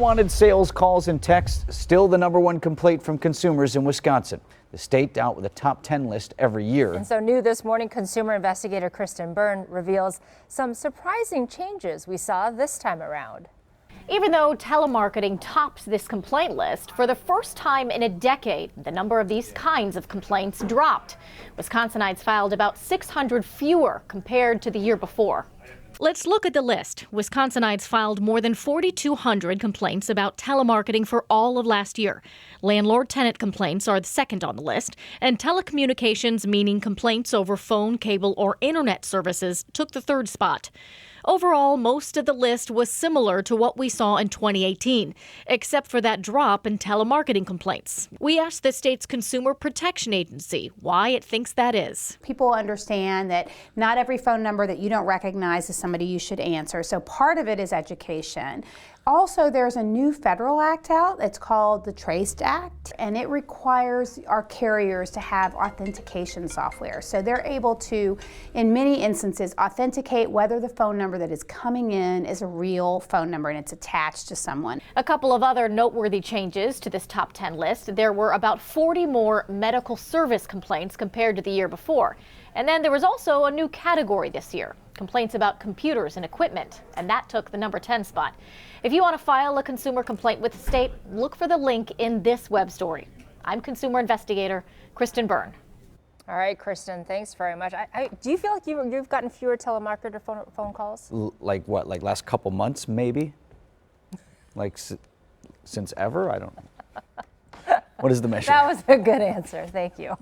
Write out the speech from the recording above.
unwanted sales calls and texts still the #1 complaint from consumers in Wisconsin. The state out with a top 10 list every year. And so new this morning, consumer investigator Kristen Byrne reveals some surprising changes we saw this time around. Even though telemarketing tops this complaint list, for the first time in a decade, the number of these kinds of complaints dropped. Wisconsinites filed about 600 fewer compared to the year before. Let's look at the list. Wisconsinites filed more than 4,200 complaints about telemarketing for all of last year. Landlord-tenant complaints are the second on the list, and telecommunications, meaning complaints over phone, cable, or internet services, took the third spot. Overall, most of the list was similar to what we saw in 2018, except for that drop in telemarketing complaints. We asked the state's Consumer Protection Agency why it thinks that is. People understand that not every phone number that you don't recognize is somebody you should answer, so part of it is education. Also, there's a new federal act out. It's called the Traced Act, and it requires our carriers to have authentication software. So they're able to, in many instances, authenticate whether the phone number that is coming in is a real phone number and it's attached to someone. A couple of other noteworthy changes to this top 10 list. There were about 40 more medical service complaints compared to the year before. And then there was also a new category this year, complaints about computers and equipment, and that took the number 10 spot. If you want to file a consumer complaint with the state, look for the link in this web story. I'm consumer investigator Kristen Byrne. All right, Kristen, thanks very much. Do you feel like you've gotten fewer telemarketer phone calls? Like what? Like last couple months, maybe? Like since ever? I don't know. What is the measure? That was a good answer. Thank you.